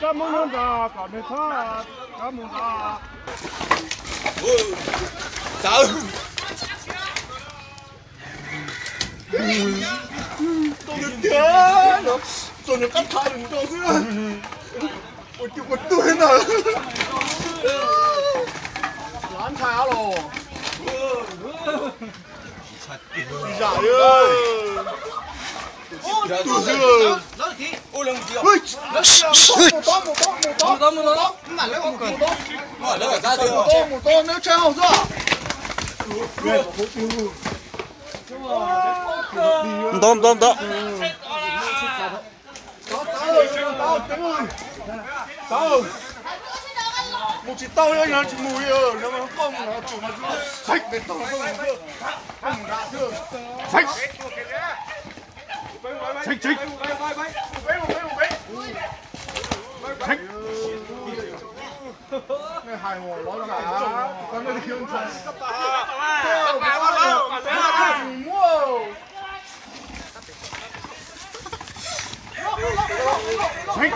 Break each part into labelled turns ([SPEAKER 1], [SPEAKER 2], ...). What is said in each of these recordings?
[SPEAKER 1] cho mông luôn rồi, còn này thôi, cho mông ra.
[SPEAKER 2] Sợ. Tôi được chết rồi, tôi được cắt thai đừng cho nữa. Ôi chịu một tôi nào. Lán tháo rồi. Dạ ơi. Tôi dưa. Ôi lần gì một to. Mà lấy một cân. Mà lấy ra chưa? Một to nếu treo chưa?
[SPEAKER 3] Tôm.
[SPEAKER 2] Tao. Một chỉ tao nữa nhá, chỉ mùi rồi, nếu mà không nó chủ nó sạch để tao không chưa. Không đã chưa. Sạch. Sạch. Này hài hồ nó giả. Con này thì không phải. Sạch.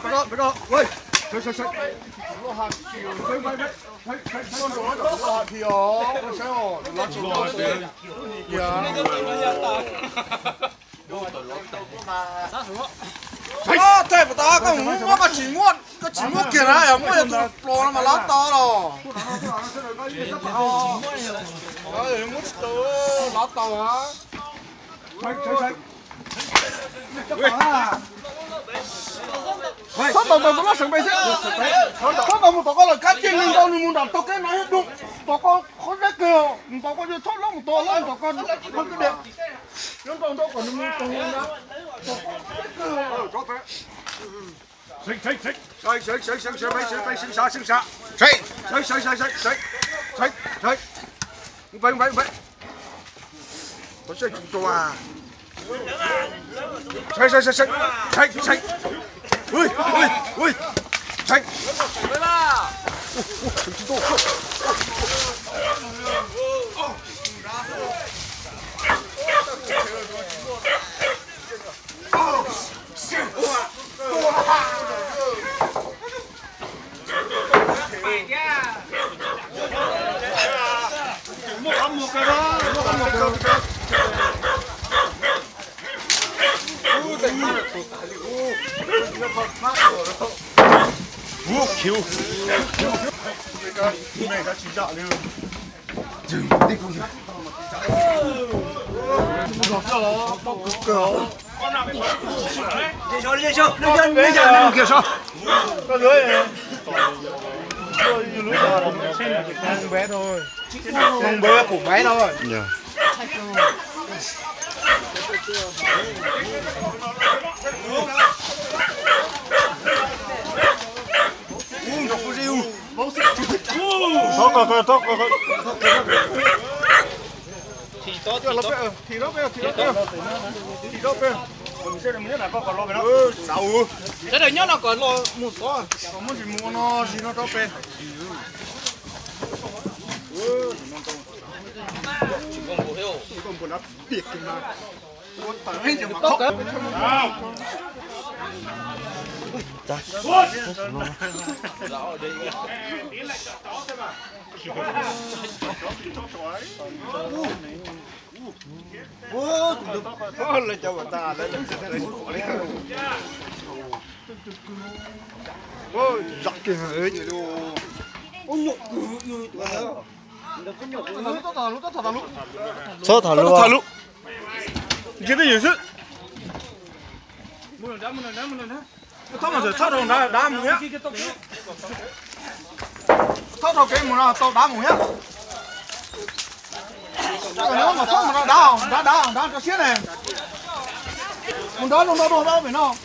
[SPEAKER 2] Bắt đó. Ui. Sạch. Nó hạt chiều. Nó hạt thì nó sẽ hổ. Nó chỉ nó sẽ. Đó, thế mà ta có mua cái chỉ mua kia này, mua được lò mà lát to rồi. Rồi mua to lát to hả? Sạch. Thoát đầu nó sừng bay xí. Thoát đầu một tao là cắt chân lên đâu nhưng muốn đập tao cái nói đúng. Tao có khó đấy kìa, tao có thoát lắm một to lắm tao con không cái đẹp. Nó còn đâu còn mua tao luôn đó. Có thế. Sạch. Vậy. Có chơi chúng tôi à? Sạch. Ui. Sạch. Chúng tôi. Một cái đó. Cứu. Này đã chỉ đạo luôn. Đừng đi cùng. Một giọt đó, bóc cỡ. Đi cho. Bây giờ nó kia sao? Có lưới này. Lưới đó mong bé thôi. Mong bé của bé thôi. Nó có rượu. Tốt. Thì đó bây. Mình sẽ làm nhất là có lo về nó. Đâu. Thế này nhất là có lo một to. Còn muốn gì mua nó gì nó đó về. Chỉ còn một nó tiệt kìa mà. Con tới cho mà khóc. Lên cho người ta lên ôi giặc kìa ơi ôi nhục
[SPEAKER 3] Số thả lúa.
[SPEAKER 2] Cái gì chứ? Mua lần đó. Thoát mà rồi thoát rồi đá mù nhá. Thoát rồi cái mù nào tao đá mù nhá. Nếu mà thoát mà nó đá cho xiết này. Mù đó phải nào.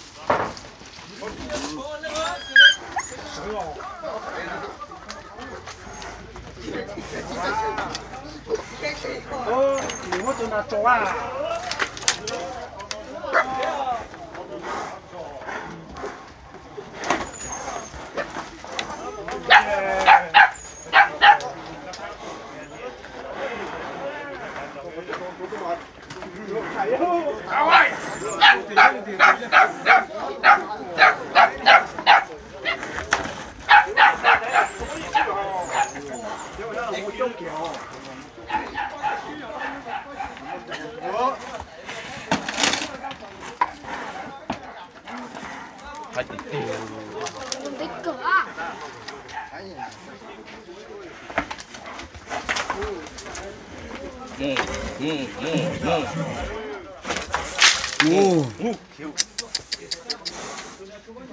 [SPEAKER 2] Nếu mà tôi là chó à.
[SPEAKER 4] tích cửa.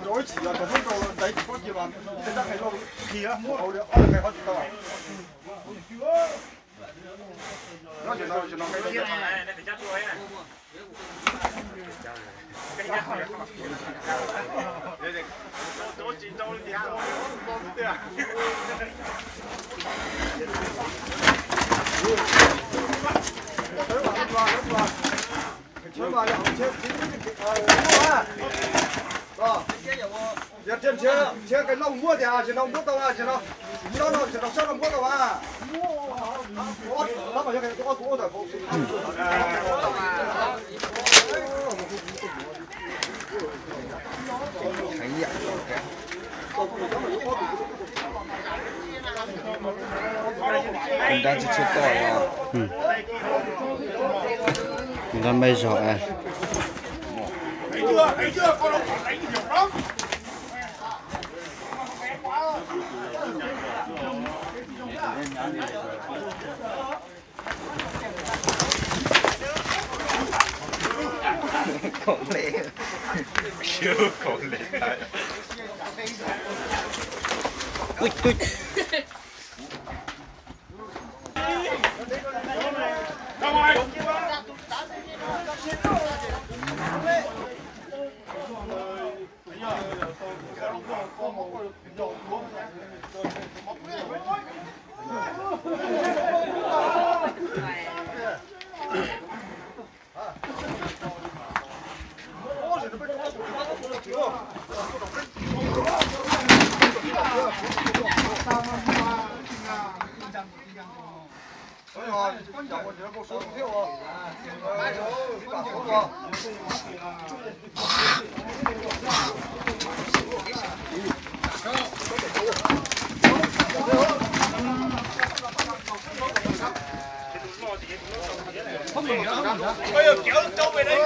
[SPEAKER 2] Rồi chỉ là cái đầu đấy có gì mà cái đó cái đâu thì á mua hậu được cái hết đâu. Nó chỉ nó cái gì này để chắc rồi này. Tôi chỉ đâu thì đâu được. Giờ trên xe cái lồng mua thì chỉ lồng mua tàu chỉ nó chỉ nó sao lồng mua tàu à? Nó phải cái có rồi. Thấy vậy. Mình đang chỉ chơi tỏi à?
[SPEAKER 3] Mình đang bay giỏi à?
[SPEAKER 1] Thấy chưa, con nó đánh nhiều lắm.
[SPEAKER 2] Còn lẽ chưa còn lẽ
[SPEAKER 3] Ui, ui.
[SPEAKER 2] con chồng nó có số thiếu không? Có số không?
[SPEAKER 1] Bây giờ kéo trâu về đây.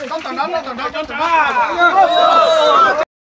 [SPEAKER 2] Không tầng đó, không tầng đó.